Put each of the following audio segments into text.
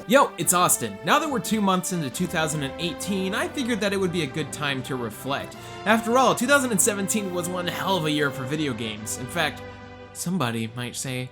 Yo, it's Austin. Now that we're 2 months into 2018, I figured that it would be a good time to reflect. After all, 2017 was one hell of a year for video games. In fact, somebody might say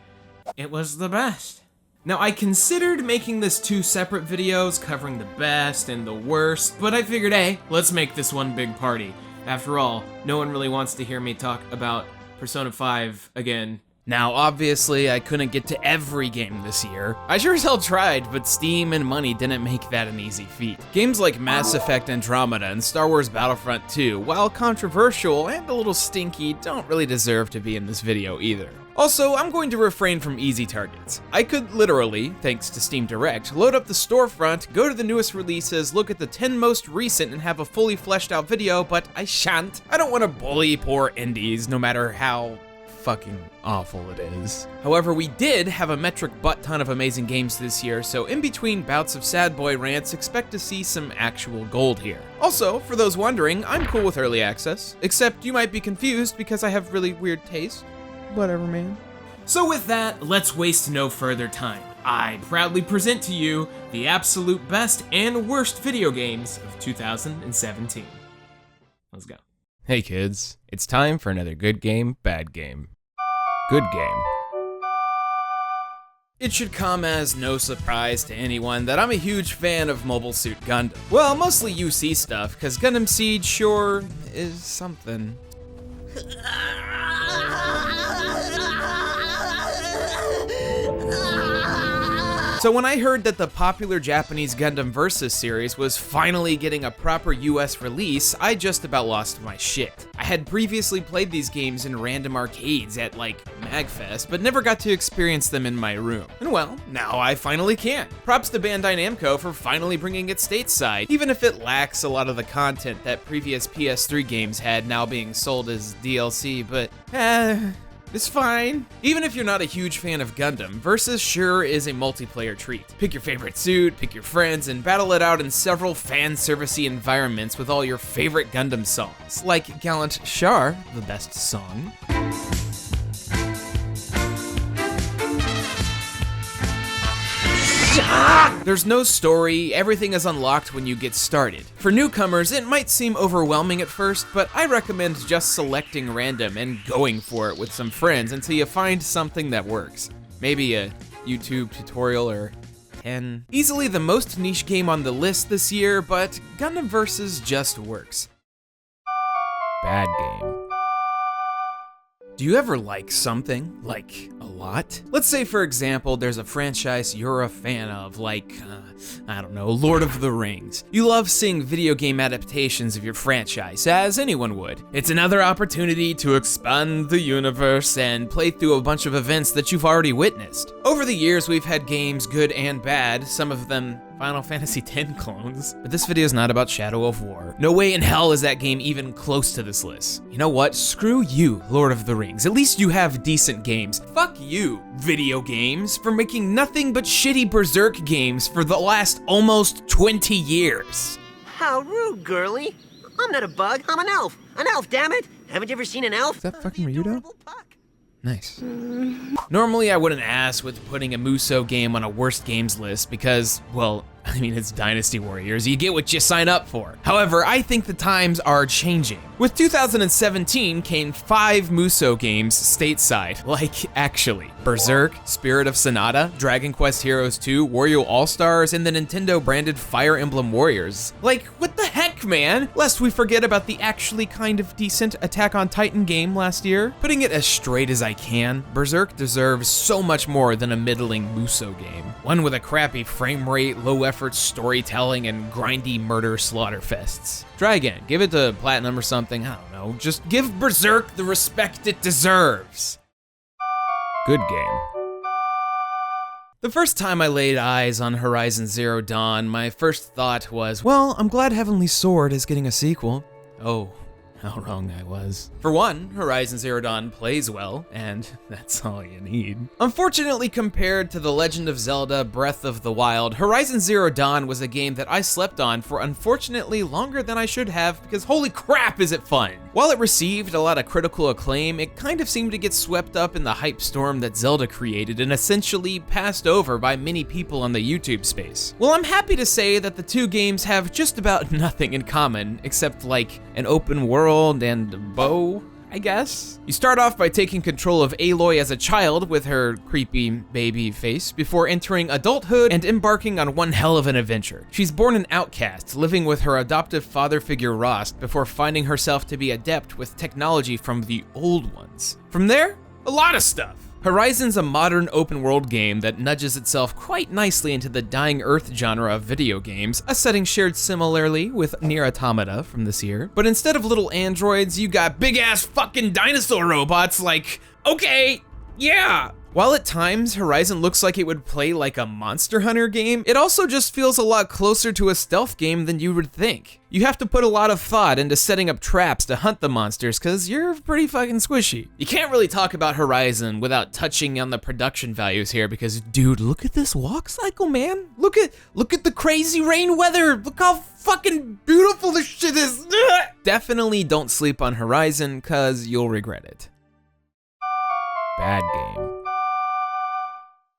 it was the best. Now, I considered making this 2 separate videos covering the best and the worst, but I figured, hey, let's make this one big party. After all, no one really wants to hear me talk about Persona 5 again. Now, obviously, I couldn't get to every game this year. I sure as hell tried, but Steam and money didn't make that an easy feat. Games like Mass Effect Andromeda and Star Wars Battlefront 2, while controversial and a little stinky, don't really deserve to be in this video either. Also, I'm going to refrain from easy targets. I could literally, thanks to Steam Direct, load up the storefront, go to the newest releases, look at the 10 most recent, and have a fully fleshed out video, but I shan't. I don't want to bully poor indies, no matter how fucking awful it is. However, we did have a metric butt ton of amazing games this year, so in between bouts of sad boy rants, expect to see some actual gold here. Also, for those wondering, I'm cool with early access, except you might be confused because I have really weird taste. Whatever, man. So with that, let's waste no further time. I proudly present to you the absolute best and worst video games of 2017. Let's go. Hey kids, it's time for another good game, bad game. Good game. It should come as no surprise to anyone that I'm a huge fan of Mobile Suit Gundam. Well, mostly UC stuff, cause Gundam Seed sure is something. So when I heard that the popular Japanese Gundam Versus series was finally getting a proper US release, I just about lost my shit. I had previously played these games in random arcades at like MagFest, but never got to experience them in my room. And well, now I finally can. Props to Bandai Namco for finally bringing it stateside, even if it lacks a lot of the content that previous PS3 games had now being sold as DLC, but it's fine. Even if you're not a huge fan of Gundam, Versus sure is a multiplayer treat. Pick your favorite suit, pick your friends, and battle it out in several fan-servicey environments with all your favorite Gundam songs, like Gallant Char, the best song. There's no story, everything is unlocked when you get started. For newcomers, it might seem overwhelming at first, but I recommend just selecting random and going for it with some friends until you find something that works. Maybe a YouTube tutorial or 10. Easily the most niche game on the list this year, but Gundam Versus just works. Bad game. Do you ever like something? Like, a lot? Let's say, for example, there's a franchise you're a fan of, like, I don't know, Lord of the Rings. You love seeing video game adaptations of your franchise, as anyone would. It's another opportunity to expand the universe and play through a bunch of events that you've already witnessed. Over the years, we've had games, good and bad, some of them Final Fantasy X clones, but this video is not about Shadow of War. No way in hell is that game even close to this list. You know what? Screw you, Lord of the Rings. At least you have decent games. Fuck you, video games, for making nothing but shitty Berserk games for the last almost 20 years. How rude, girly. I'm not a bug, I'm an elf. An elf, damn it. Haven't you ever seen an elf? Is that fucking Ryudo? Nice. Normally I wouldn't ask with putting a Musou game on a worst games list because, well, I mean, it's Dynasty Warriors, you get what you sign up for. However, I think the times are changing. With 2017 came 5 Musou games stateside, like actually. Berserk, Spirit of Sonata, Dragon Quest Heroes 2, Wario All-Stars, and the Nintendo branded Fire Emblem Warriors. Like, what the heck, man? Lest we forget about the actually kind of decent Attack on Titan game last year. Putting it as straight as I can, Berserk deserves so much more than a middling Musou game. One with a crappy frame rate, low effort storytelling, and grindy murder slaughterfests. Try again, give it to Platinum or something, I don't know. Just give Berserk the respect it deserves. Good game. The first time I laid eyes on Horizon Zero Dawn, my first thought was, well, I'm glad Heavenly Sword is getting a sequel. Oh, how wrong I was. For one, Horizon Zero Dawn plays well, and that's all you need. Unfortunately, compared to The Legend of Zelda Breath of the Wild, Horizon Zero Dawn was a game that I slept on for unfortunately longer than I should have, because holy crap is it fun! While it received a lot of critical acclaim, it kind of seemed to get swept up in the hype storm that Zelda created and essentially passed over by many people in the YouTube space. Well, I'm happy to say that the two games have just about nothing in common, except like an open world and a bow, I guess. You start off by taking control of Aloy as a child with her creepy baby face before entering adulthood and embarking on one hell of an adventure. She's born an outcast, living with her adoptive father figure Rost before finding herself to be adept with technology from the old ones. From there, a lot of stuff. Horizon's a modern open-world game that nudges itself quite nicely into the dying Earth genre of video games, a setting shared similarly with Nier Automata from this year. But instead of little androids, you got big-ass fucking dinosaur robots like, okay, yeah. While at times Horizon looks like it would play like a Monster Hunter game, it also just feels a lot closer to a stealth game than you would think. You have to put a lot of thought into setting up traps to hunt the monsters, cause you're pretty fucking squishy. You can't really talk about Horizon without touching on the production values here, because dude, look at this walk cycle, man. Look at the crazy rain weather. Look how fucking beautiful this shit is. Definitely don't sleep on Horizon, cause you'll regret it. Bad game.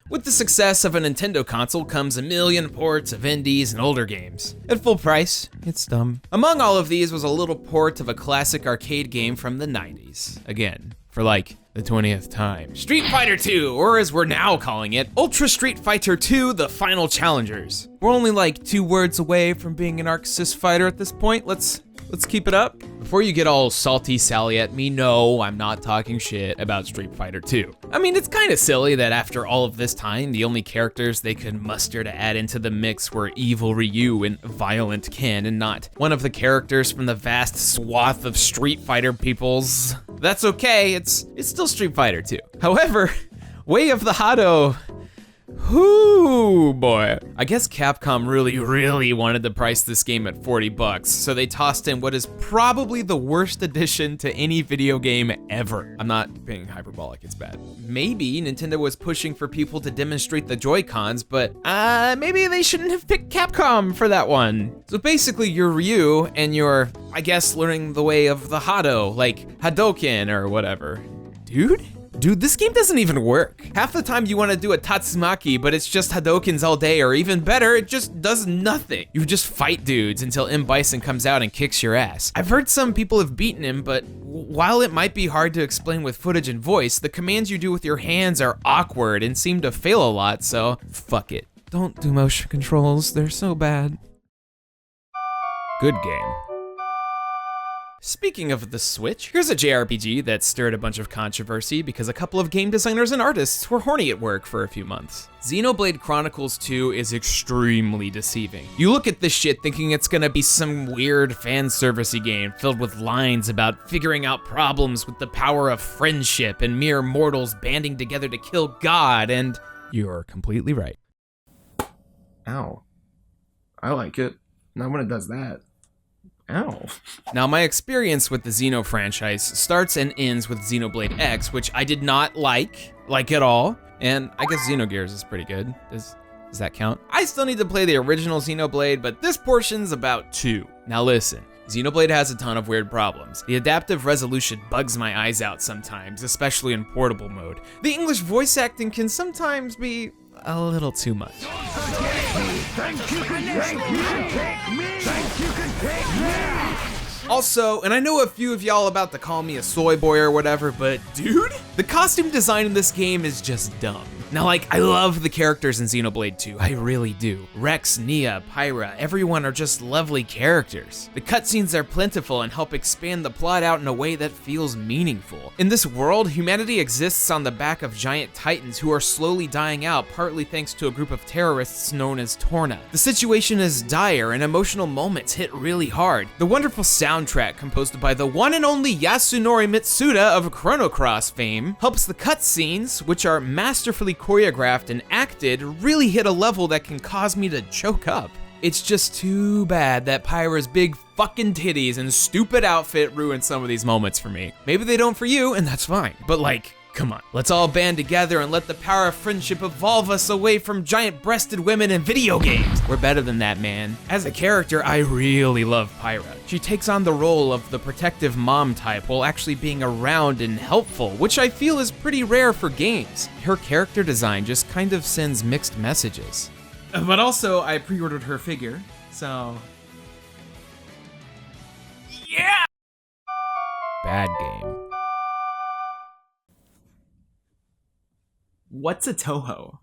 With the success of a Nintendo console comes a million ports of indies and older games. At full price, it's dumb. Among all of these was a little port of a classic arcade game from the 90s. Again, for like the 20th time. Street Fighter 2, or as we're now calling it, Ultra Street Fighter 2, The Final Challengers. We're only like 2 words away from being an Arc-Sys fighter at this point. Let's keep it up. Before you get all salty Sally at me, no, I'm not talking shit about Street Fighter 2. I mean, it's kind of silly that after all of this time, the only characters they could muster to add into the mix were evil Ryu and violent Ken, and not one of the characters from the vast swath of Street Fighter peoples. That's okay, it's still Street Fighter 2. However, Way of the Hado, whoo boy. I guess Capcom really wanted to price this game at $40, so they tossed in what is probably the worst addition to any video game ever. I'm not being hyperbolic, it's bad. Maybe Nintendo was pushing for people to demonstrate the Joy-Cons, but maybe they shouldn't have picked Capcom for that one. So basically you're Ryu and you're, I guess, learning the way of the Hado, like Hadoken or whatever. Dude, this game doesn't even work. Half the time you want to do a Tatsumaki, but it's just Hadokens all day, or even better, it just does nothing. You just fight dudes until M. Bison comes out and kicks your ass. I've heard some people have beaten him, but while it might be hard to explain with footage and voice, the commands you do with your hands are awkward and seem to fail a lot, so fuck it. Don't do motion controls, they're so bad. Good game. Speaking of the Switch, here's a JRPG that stirred a bunch of controversy because a couple of game designers and artists were horny at work for a few months. Xenoblade Chronicles 2 is extremely deceiving. You look at this shit thinking it's gonna be some weird fan servicey game filled with lines about figuring out problems with the power of friendship and mere mortals banding together to kill God, and you're completely right. Ow. I like it. Not when it does that. Ow. Now, my experience with the Xeno franchise starts and ends with Xenoblade X, which I did not like at all. And I guess Xenogears is pretty good. Does that count? I still need to play the original Xenoblade, but this portion's about 2. Now listen, Xenoblade has a ton of weird problems. The adaptive resolution bugs my eyes out sometimes, especially in portable mode. The English voice acting can sometimes be a little too much. Also, and I know a few of y'all about to call me a soy boy or whatever, but dude, the costume design in this game is just dumb. Now, like, I love the characters in Xenoblade 2, I really do. Rex, Nia, Pyra, everyone are just lovely characters. The cutscenes are plentiful and help expand the plot out in a way that feels meaningful. In this world, humanity exists on the back of giant titans who are slowly dying out, partly thanks to a group of terrorists known as Torna. The situation is dire and emotional moments hit really hard. The wonderful soundtrack composed by the one and only Yasunori Mitsuda of Chrono Cross fame helps the cutscenes, which are masterfully choreographed and acted, really hit a level that can cause me to choke up. It's just too bad that Pyra's big fucking titties and stupid outfit ruined some of these moments for me. Maybe they don't for you, and that's fine. But like, come on. Let's all band together and let the power of friendship evolve us away from giant-breasted women in video games. We're better than that, man. As a character, I really love Pyra. She takes on the role of the protective mom type while actually being around and helpful, which I feel is pretty rare for games. Her character design just kind of sends mixed messages. But also, I pre-ordered her figure, so... Yeah! Bad game. What's a Touhou?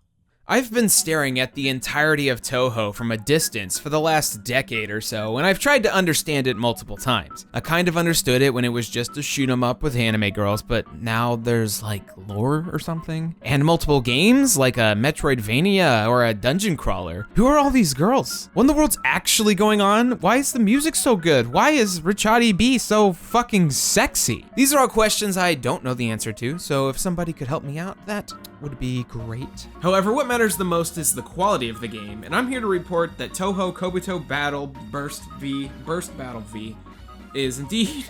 I've been staring at the entirety of Touhou from a distance for the last decade or so, and I've tried to understand it multiple times. I kind of understood it when it was just a shoot 'em up with anime girls, but now there's like lore or something? And multiple games, like a Metroidvania or a dungeon crawler. Who are all these girls? What in the world's actually going on? Why is the music so good? Why is Richati B so fucking sexy? These are all questions I don't know the answer to, so if somebody could help me out, that would be great. However, what matters the most is the quality of the game, and I'm here to report that Touhou Kobuto Burst Battle V is indeed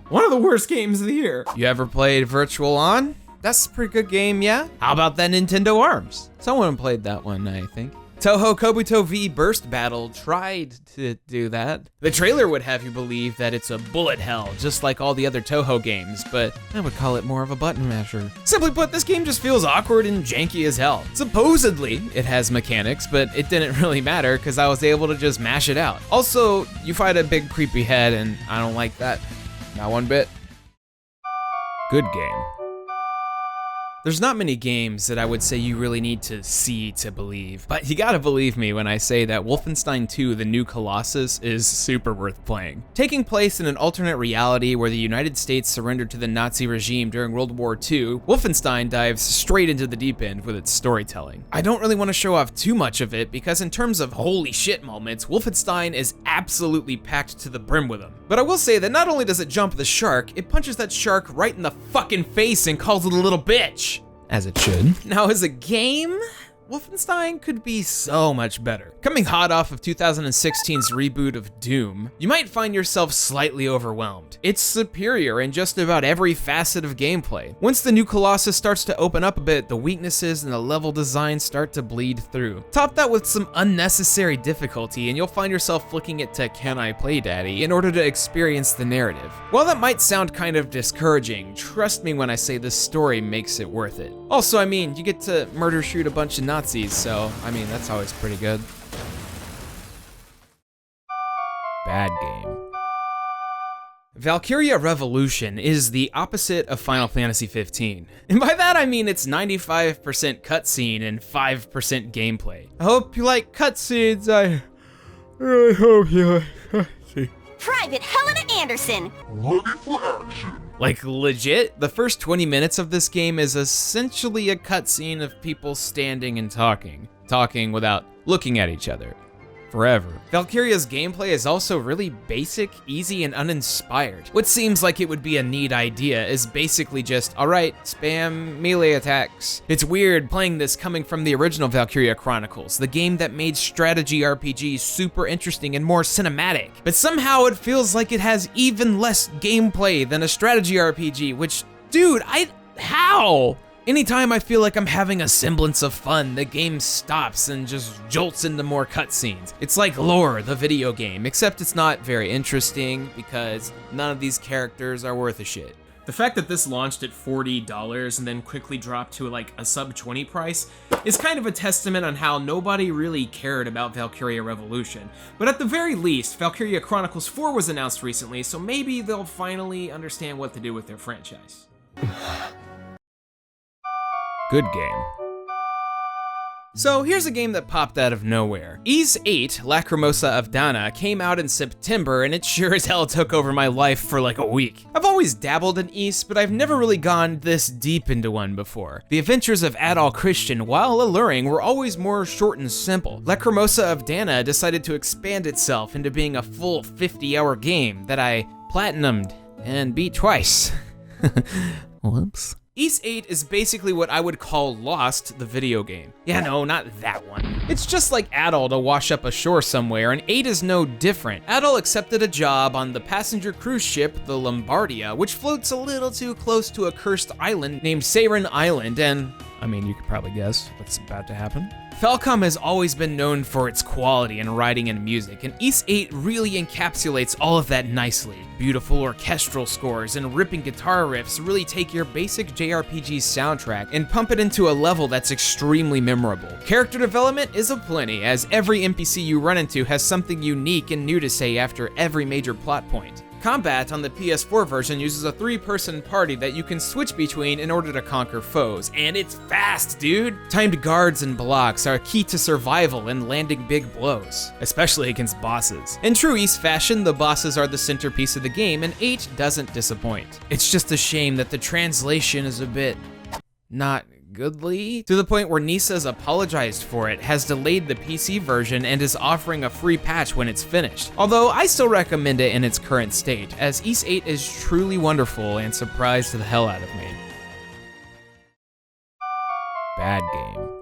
one of the worst games of the year. You ever played Virtual On? That's a pretty good game, yeah? How about that Nintendo ARMS? Someone played that one, I think. Touhou Kobuto V Burst Battle tried to do that. The trailer would have you believe that it's a bullet hell, just like all the other Touhou games, but I would call it more of a button masher. Simply put, this game just feels awkward and janky as hell. Supposedly, it has mechanics, but it didn't really matter because I was able to just mash it out. Also, you fight a big creepy head, and I don't like that. Not one bit. Good game. There's not many games that I would say you really need to see to believe, but you gotta believe me when I say that Wolfenstein 2, the new Colossus, is super worth playing. Taking place in an alternate reality where the United States surrendered to the Nazi regime during World War II, Wolfenstein dives straight into the deep end with its storytelling. I don't really want to show off too much of it because in terms of holy shit moments, Wolfenstein is absolutely packed to the brim with them. But I will say that not only does it jump the shark, it punches that shark right in the fucking face and calls it a little bitch. As it should. Now, as a game, Wolfenstein could be so much better. Coming hot off of 2016's reboot of Doom, you might find yourself slightly overwhelmed. It's superior in just about every facet of gameplay. Once the new Colossus starts to open up a bit, the weaknesses and the level design start to bleed through. Top that with some unnecessary difficulty, and you'll find yourself flicking it to Can I Play Daddy in order to experience the narrative. While that might sound kind of discouraging, trust me when I say this story makes it worth it. Also, I mean, you get to murder shoot a bunch of Nazis, so, I mean, that's always pretty good. Bad game. Valkyria Revolution is the opposite of Final Fantasy 15. And by that I mean it's 95% cutscene and 5% gameplay. I hope you like cutscenes, I really hope you like cutscenes. Private Helena Anderson! Like legit, the first 20 minutes of this game is essentially a cutscene of people standing and talking without looking at each other. Forever. Valkyria's gameplay is also really basic, easy, and uninspired. What seems like it would be a neat idea is basically just, alright, spam melee attacks. It's weird playing this coming from the original Valkyria Chronicles, the game that made strategy RPGs super interesting and more cinematic. But somehow it feels like it has even less gameplay than a strategy RPG, which, dude, how? Anytime I feel like I'm having a semblance of fun, the game stops and just jolts into more cutscenes. It's like Lore, the video game, except it's not very interesting because none of these characters are worth a shit. The fact that this launched at $40 and then quickly dropped to like a sub 20 price is kind of a testament on how nobody really cared about Valkyria Revolution. But at the very least, Valkyria Chronicles 4 was announced recently, so maybe they'll finally understand what to do with their franchise. Good game. So here's a game that popped out of nowhere. Ys 8, Lacrimosa of Dana, came out in September and it sure as hell took over my life for like a week. I've always dabbled in Ys, but I've never really gone this deep into one before. The adventures of Adol Christian, while alluring, were always more short and simple. Lacrimosa of Dana decided to expand itself into being a full 50-hour game that I platinumed and beat twice. Whoops. Ys 8 is basically what I would call Lost, the video game. Yeah, no, not that one. It's just like Adol to wash up ashore somewhere, and 8 is no different. Adol accepted a job on the passenger cruise ship, the Lombardia, which floats a little too close to a cursed island named Saren Island, and I mean, you could probably guess what's about to happen. Falcom has always been known for its quality in writing and music, and Ys 8 really encapsulates all of that nicely. Beautiful orchestral scores and ripping guitar riffs really take your basic JRPG soundtrack and pump it into a level that's extremely memorable. Character development is aplenty, as every NPC you run into has something unique and new to say after every major plot point. Combat on the PS4 version uses a 3-person party that you can switch between in order to conquer foes, and it's fast, dude! Timed guards and blocks are key to survival and landing big blows, especially against bosses. In true Ys fashion, the bosses are the centerpiece of the game, and 8 doesn't disappoint. It's just a shame that the translation is a bit not goodly, to the point where Nisa's apologized for it, has delayed the PC version, and is offering a free patch when it's finished. Although I still recommend it in its current state, as Ys 8 is truly wonderful and surprised the hell out of me. Bad game.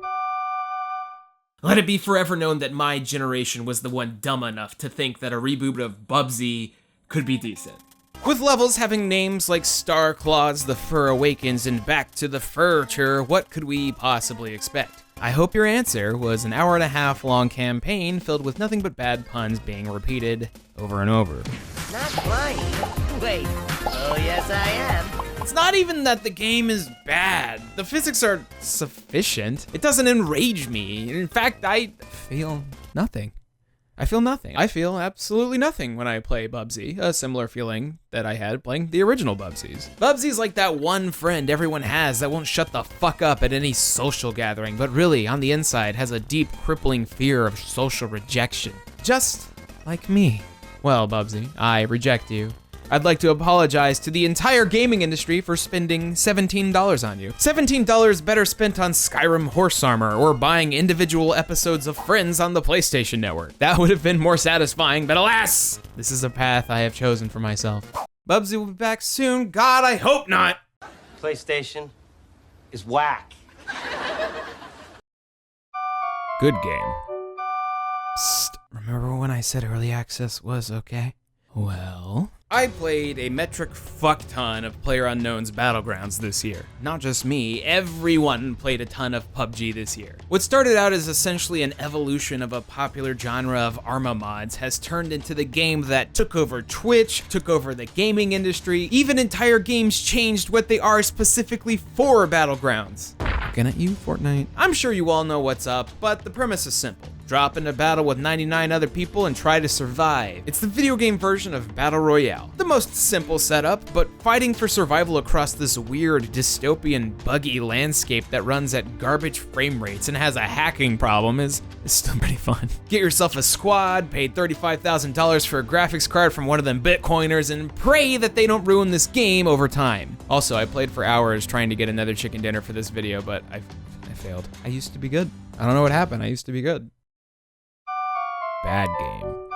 Let it be forever known that my generation was the one dumb enough to think that a reboot of Bubsy could be decent. With levels having names like Star Claws, The Fur Awakens, and Back to the Furture, what could we possibly expect? I hope your answer was an hour-and-a-half long campaign filled with nothing but bad puns being repeated over and over. Not funny. Wait. Oh, yes, I am. It's not even that the game is bad. The physics are sufficient. It doesn't enrage me. In fact, I feel nothing. I feel nothing. I feel absolutely nothing when I play Bubsy, a similar feeling that I had playing the original Bubsies. Bubsy's like that one friend everyone has that won't shut the fuck up at any social gathering, but really, on the inside, has a deep, crippling fear of social rejection. Just like me. Well, Bubsy, I reject you. I'd like to apologize to the entire gaming industry for spending $17 on you. $17 better spent on Skyrim horse armor or buying individual episodes of Friends on the PlayStation Network. That would have been more satisfying, but alas, this is a path I have chosen for myself. Bubsy will be back soon. God, I hope not. PlayStation is whack. Good game. Psst, remember when I said early access was okay? Well, I played a metric fuck ton of PlayerUnknown's Battlegrounds this year. Not just me, everyone played a ton of PUBG this year. What started out as essentially an evolution of a popular genre of Arma mods has turned into the game that took over Twitch, took over the gaming industry, even entire games changed what they are specifically for Battlegrounds. Looking at you, Fortnite. I'm sure you all know what's up, but the premise is simple. Drop into battle with 99 other people and try to survive. It's the video game version of Battle Royale. The most simple setup, but fighting for survival across this weird, dystopian, buggy landscape that runs at garbage frame rates and has a hacking problem is still pretty fun. Get yourself a squad, pay $35,000 for a graphics card from one of them Bitcoiners, and pray that they don't ruin this game over time. Also, I played for hours trying to get another chicken dinner for this video, but I failed. I used to be good. I don't know what happened. I used to be good. Bad game.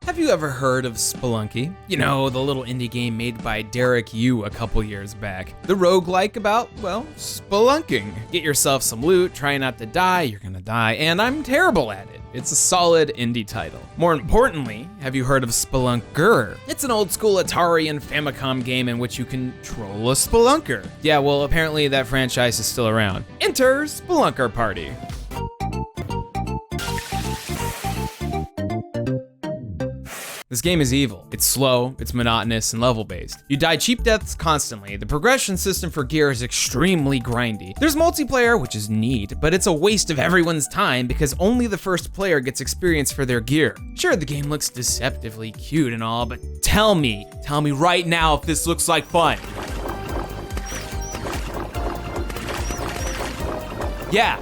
Have you ever heard of Spelunky? You know, the little indie game made by Derek Yu a couple years back. The roguelike about, well, spelunking. Get yourself some loot, try not to die, you're gonna die, and I'm terrible at it. It's a solid indie title. More importantly, have you heard of Spelunker? It's an old school Atari and Famicom game in which you control a spelunker. Yeah, well, apparently that franchise is still around. Enter Spelunker Party. This game is evil. It's slow, it's monotonous, and level-based. You die cheap deaths constantly. The progression system for gear is extremely grindy. There's multiplayer, which is neat, but it's a waste of everyone's time because only the first player gets experience for their gear. Sure, the game looks deceptively cute and all, but tell me right now if this looks like fun. Yeah,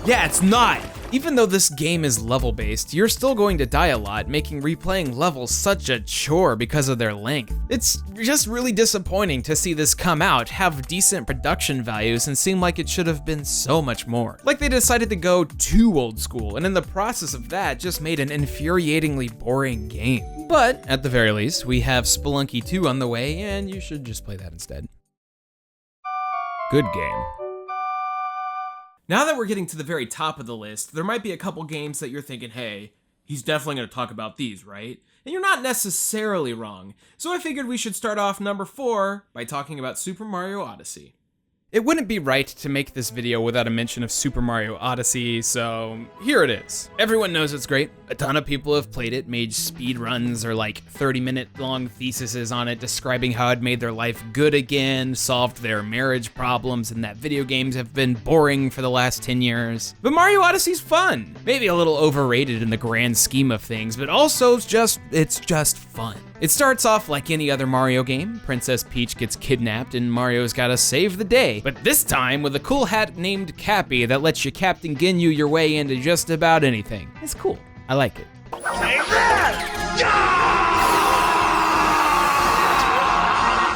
it's not. Even though this game is level-based, you're still going to die a lot, making replaying levels such a chore because of their length. It's just really disappointing to see this come out, have decent production values, and seem like it should have been so much more. Like they decided to go too old school, and in the process of that, just made an infuriatingly boring game. But, at the very least, we have Spelunky 2 on the way, and you should just play that instead. Good game. Now that we're getting to the very top of the list, there might be a couple games that you're thinking, hey, he's definitely going to talk about these, right? And you're not necessarily wrong. So I figured we should start off number 4 by talking about Super Mario Odyssey. It wouldn't be right to make this video without a mention of Super Mario Odyssey, so here it is. Everyone knows it's great. A ton of people have played it, made speed runs or like 30-minute long theses on it describing how it made their life good again, solved their marriage problems, and that video games have been boring for the last 10 years. But Mario Odyssey's fun. Maybe a little overrated in the grand scheme of things, but also it's just fun. It starts off like any other Mario game. Princess Peach gets kidnapped and Mario's gotta save the day. But this time with a cool hat named Cappy that lets you Captain Ginyu your way into just about anything. It's cool. I like it.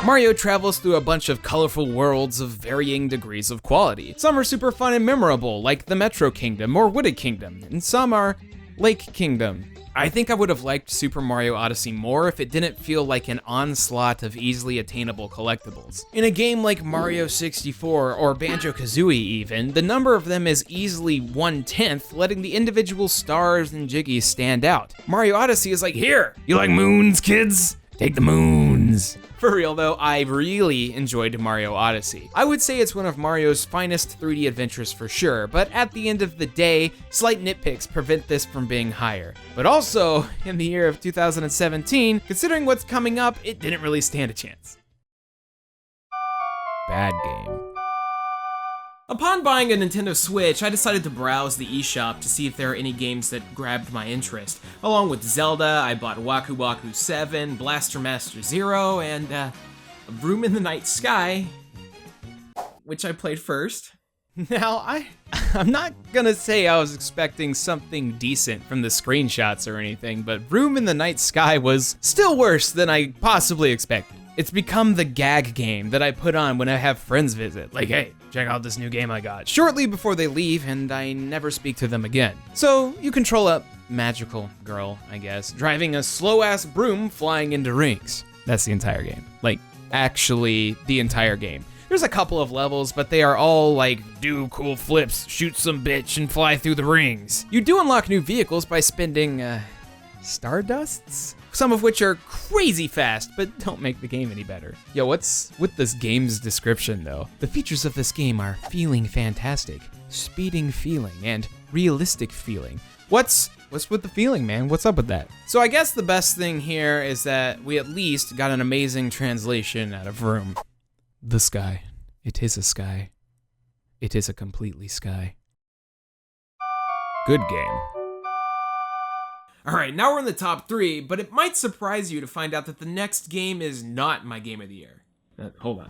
Mario travels through a bunch of colorful worlds of varying degrees of quality. Some are super fun and memorable, like the Metro Kingdom or Wooded Kingdom, and some are Lake Kingdom. I think I would have liked Super Mario Odyssey more if it didn't feel like an onslaught of easily attainable collectibles. In a game like Mario 64 or Banjo-Kazooie even, the number of them is easily 1/10, letting the individual stars and jiggies stand out. Mario Odyssey is like, here, you like moons, kids? Take the moons. For real though, I really enjoyed Mario Odyssey. I would say it's one of Mario's finest 3D adventures for sure, but at the end of the day, slight nitpicks prevent this from being higher. But also, in the year of 2017, considering what's coming up, it didn't really stand a chance. Bad game. Upon buying a Nintendo Switch, I decided to browse the eShop to see if there are any games that grabbed my interest. Along with Zelda, I bought Waku Waku 7, Blaster Master Zero, and A Room in the Night Sky, which I played first. Now, I'm not gonna say I was expecting something decent from the screenshots or anything, but Room in the Night Sky was still worse than I possibly expected. It's become the gag game that I put on when I have friends visit. Like, hey, check out this new game I got. Shortly before they leave, and I never speak to them again. So, you control a magical girl, I guess, driving a slow-ass broom flying into rings. That's the entire game. Like, actually, the entire game. There's a couple of levels, but they are all like, do cool flips, shoot some bitch, and fly through the rings. You do unlock new vehicles by spending, Stardusts? Some of which are crazy fast, but don't make the game any better. Yo, what's with this game's description though? The features of this game are feeling fantastic, speeding feeling, and realistic feeling. What's with the feeling, man? What's up with that? So I guess the best thing here is that we at least got an amazing translation out of Room. The sky. It is a sky. It is a completely sky. Good game. Alright, now we're in the top 3, but it might surprise you to find out that the next game is not my game of the year. Hold on.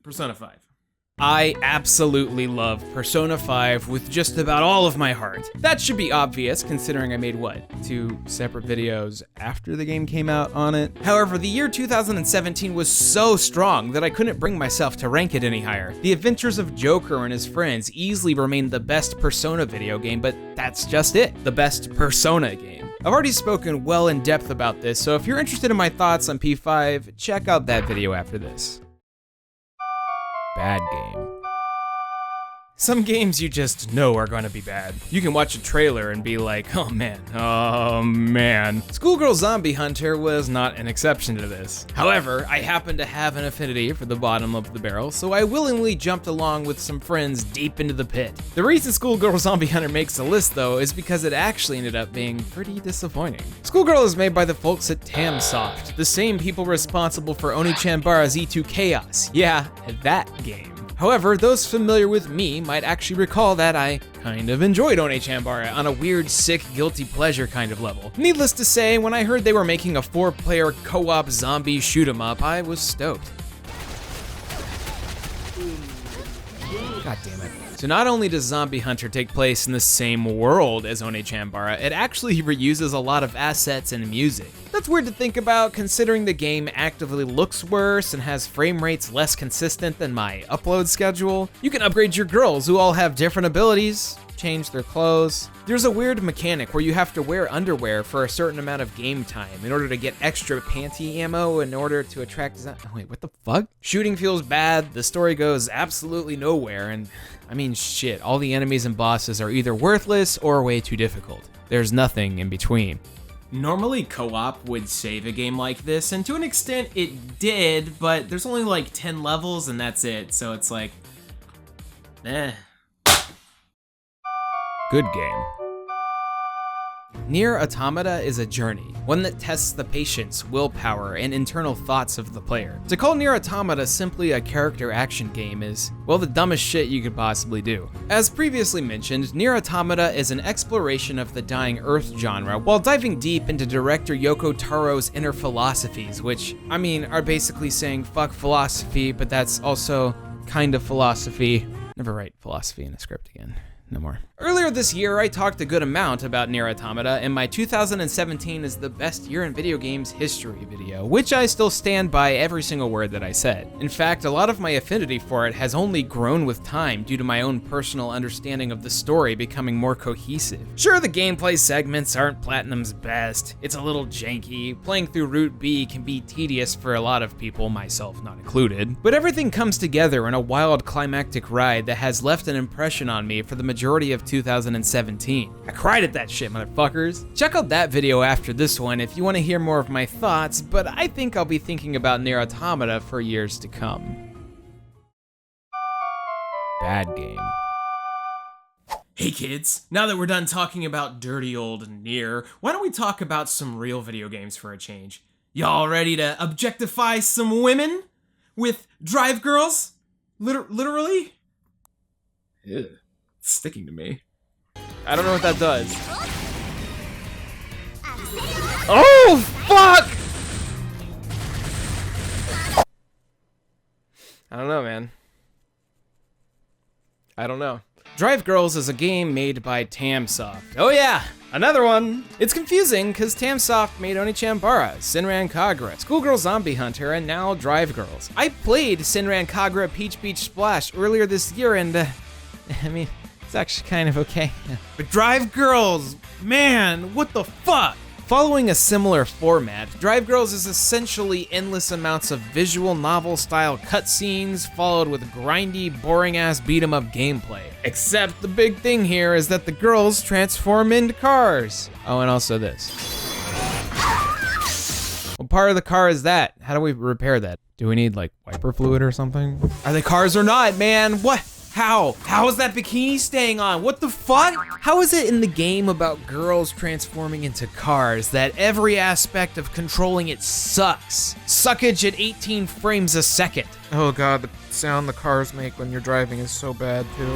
Persona 5. I absolutely love Persona 5 with just about all of my heart. That should be obvious considering I made, 2 separate videos after the game came out on it? However, the year 2017 was so strong that I couldn't bring myself to rank it any higher. The Adventures of Joker and his friends easily remained the best Persona video game, but that's just it, the best Persona game. I've already spoken well in depth about this, so if you're interested in my thoughts on P5, check out that video after this. Bad game. Some games you just know are gonna be bad. You can watch a trailer and be like, oh man. Schoolgirl Zombie Hunter was not an exception to this. However, I happen to have an affinity for the bottom of the barrel, so I willingly jumped along with some friends deep into the pit. The reason Schoolgirl Zombie Hunter makes the list though is because it actually ended up being pretty disappointing. Schoolgirl is made by the folks at Tamsoft, the same people responsible for Oni-Chanbara's E2 Chaos. Yeah, that game. However, those familiar with me might actually recall that I kind of enjoyed Oni-Chanbara on a weird, sick, guilty pleasure kind of level. Needless to say, when I heard they were making a 4-player co-op zombie shoot-'em-up, I was stoked. God damn it. So not only does Zombie Hunter take place in the same world as Oni-Chanbara, it actually reuses a lot of assets and music. That's weird to think about considering the game actively looks worse and has frame rates less consistent than my upload schedule. You can upgrade your girls who all have different abilities, change their clothes. There's a weird mechanic where you have to wear underwear for a certain amount of game time in order to get extra panty ammo in order to attract... Wait, what the fuck? Shooting feels bad, the story goes absolutely nowhere, and I mean shit, all the enemies and bosses are either worthless or way too difficult. There's nothing in between. Normally co-op would save a game like this, and to an extent it did, but there's only like 10 levels and that's it, so it's like, eh. Good game. Nier Automata is a journey, one that tests the patience, willpower, and internal thoughts of the player. To call Nier Automata simply a character action game is, well, the dumbest shit you could possibly do. As previously mentioned, Nier Automata is an exploration of the Dying Earth genre while diving deep into director Yoko Taro's inner philosophies, which, I mean, are basically saying fuck philosophy, but that's also kind of philosophy. Never write philosophy in a script again. No more. Earlier this year, I talked a good amount about Nier Automata in my 2017 is the best year in video games history video, which I still stand by every single word that I said. In fact, a lot of my affinity for it has only grown with time due to my own personal understanding of the story becoming more cohesive. Sure, the gameplay segments aren't Platinum's best, it's a little janky, playing through Route B can be tedious for a lot of people, myself not included, but everything comes together in a wild climactic ride that has left an impression on me for the majority of 2017. I cried at that shit, motherfuckers. Check out that video after this one if you want to hear more of my thoughts, but I think I'll be thinking about Nier Automata for years to come. Bad game. Hey kids, now that we're done talking about dirty old Nier, why don't we talk about some real video games for a change? Y'all ready to objectify some women? With Drive Girls? Literally? Ew. It's sticking to me. I don't know what that does. Oh, fuck! I don't know, man. I don't know. Drive Girls is a game made by Tamsoft. Oh yeah, another one. It's confusing because Tamsoft made Oni-chan Bara, Senran Kagura, Schoolgirl Zombie Hunter, and now Drive Girls. I played Senran Kagura Peach Beach Splash earlier this year and, I mean, it's actually kind of okay. But Drive Girls, man, what the fuck? Following a similar format, Drive Girls is essentially endless amounts of visual novel-style cutscenes followed with grindy, boring-ass beat-em-up gameplay. Except the big thing here is that the girls transform into cars. Oh, and also this. What part of the car is that? How do we repair that? Do we need, like, wiper fluid or something? Are they cars or not, man? What? How? How is that bikini staying on? What the fuck? How is it in the game about girls transforming into cars that every aspect of controlling it sucks? Suckage at 18 frames a second. Oh god, the sound the cars make when you're driving is so bad too.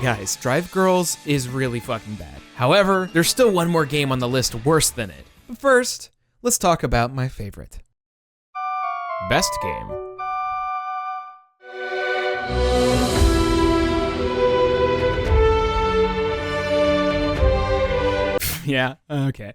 Guys, Drive Girls is really fucking bad. However, there's still one more game on the list worse than it. But first, let's talk about my favorite. Best game. Yeah, okay.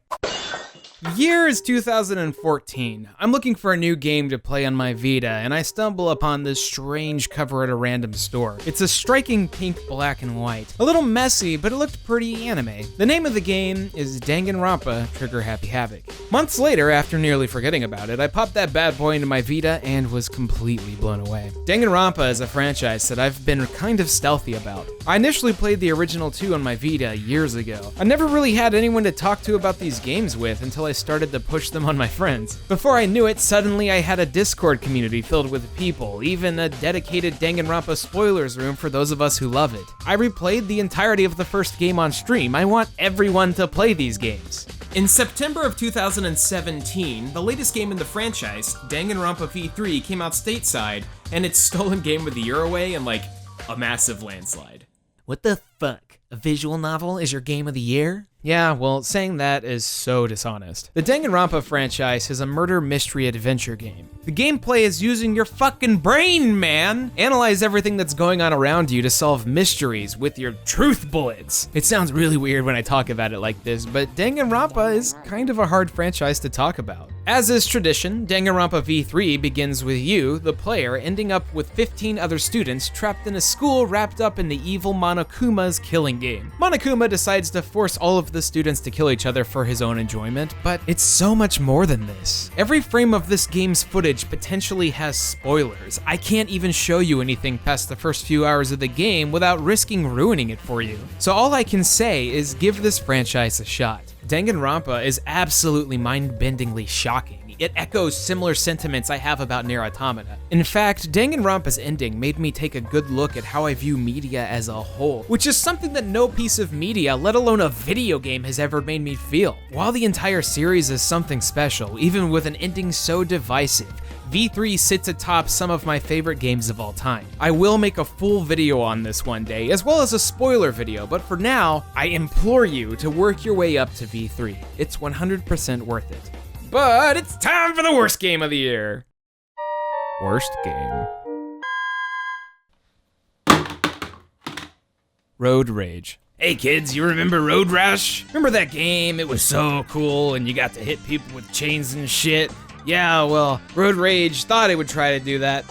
The year is 2014. I'm looking for a new game to play on my Vita, and I stumble upon this strange cover at a random store. It's a striking pink, black, and white. A little messy, but it looked pretty anime. The name of the game is Danganronpa Trigger Happy Havoc. Months later, after nearly forgetting about it, I popped that bad boy into my Vita and was completely blown away. Danganronpa is a franchise that I've been kind of stealthy about. I initially played the original 2 on my Vita years ago. I never really had anyone to talk to about these games with until I started to push them on my friends. Before I knew it, suddenly I had a Discord community filled with people, even a dedicated Danganronpa spoilers room for those of us who love it. I replayed the entirety of the first game on stream. I want everyone to play these games. In September of 2017, the latest game in the franchise, Danganronpa V3, came out stateside, and its stolen game of the year away in like a massive landslide. What the fuck? A visual novel is your game of the year? Yeah, well, saying that is so dishonest. The Danganronpa franchise is a murder mystery adventure game. The gameplay is using your fucking brain, man! Analyze everything that's going on around you to solve mysteries with your truth bullets. It sounds really weird when I talk about it like this, but Danganronpa is kind of a hard franchise to talk about. As is tradition, Danganronpa V3 begins with you, the player, ending up with 15 other students trapped in a school wrapped up in the evil Monokuma's killing game. Monokuma decides to force all of the students to kill each other for his own enjoyment, but it's so much more than this. Every frame of this game's footage potentially has spoilers. I can't even show you anything past the first few hours of the game without risking ruining it for you. So all I can say is give this franchise a shot. Danganronpa is absolutely mind-bendingly shocking. It echoes similar sentiments I have about Nier Automata. In fact, Danganronpa's ending made me take a good look at how I view media as a whole, which is something that no piece of media, let alone a video game, has ever made me feel. While the entire series is something special, even with an ending so divisive, V3 sits atop some of my favorite games of all time. I will make a full video on this one day, as well as a spoiler video, but for now, I implore you to work your way up to V3. It's 100% worth it. But it's time for the worst game of the year. Worst game. Road Rage. Hey kids, you remember Road Rush? Remember that game? It was so cool and you got to hit people with chains and shit. Yeah, well, Road Rage thought it would try to do that.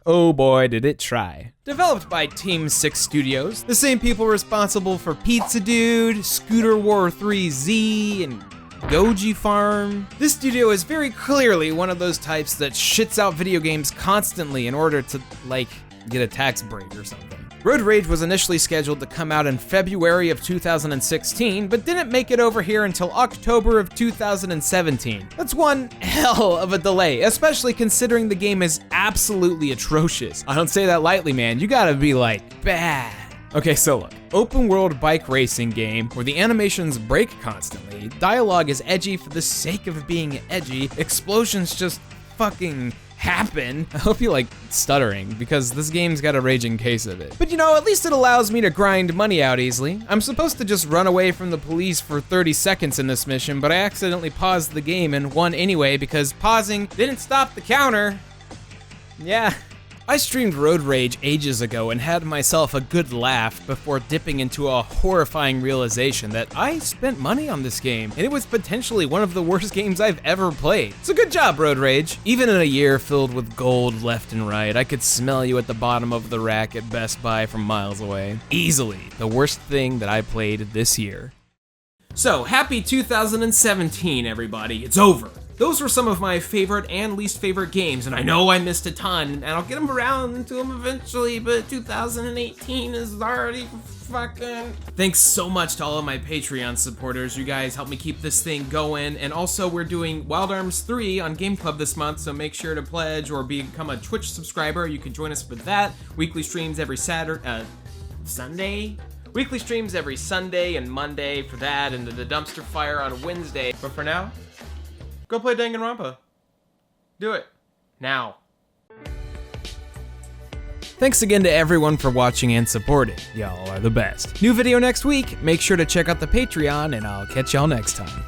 Oh boy, did it try. Developed by Team 6 Studios, the same people responsible for Pizza Dude, Scooter War 3Z, and Goji Farm. This studio is very clearly one of those types that shits out video games constantly in order to, like, get a tax break or something. Road Rage was initially scheduled to come out in February of 2016, but didn't make it over here until October of 2017. That's one hell of a delay, especially considering the game is absolutely atrocious. I don't say that lightly, man. You gotta be like, bad. Okay, so look, open world bike racing game where the animations break constantly, dialogue is edgy for the sake of being edgy, explosions just fucking happen. I hope you like stuttering, because this game's got a raging case of it. But you know, at least it allows me to grind money out easily. I'm supposed to just run away from the police for 30 seconds in this mission, but I accidentally paused the game and won anyway because pausing didn't stop the counter. Yeah. I streamed Road Rage ages ago and had myself a good laugh before dipping into a horrifying realization that I spent money on this game, and it was potentially one of the worst games I've ever played. So good job, Road Rage. Even in a year filled with gold left and right, I could smell you at the bottom of the rack at Best Buy from miles away. Easily the worst thing that I played this year. So, happy 2017, everybody. It's over. Those were some of my favorite and least favorite games, and I know I missed a ton, and I'll get them around to them eventually, but 2018 is already fucking... Thanks so much to all of my Patreon supporters. You guys help me keep this thing going, and also we're doing Wild Arms 3 on Game Club this month, so make sure to pledge or become a Twitch subscriber. You can join us for that. Weekly streams every Sunday? Weekly streams every Sunday and Monday for that, and the dumpster fire on Wednesday. But for now, go play Danganronpa. Do it. Now. Thanks again to everyone for watching and supporting. Y'all are the best. New video next week. Make sure to check out the Patreon, and I'll catch y'all next time.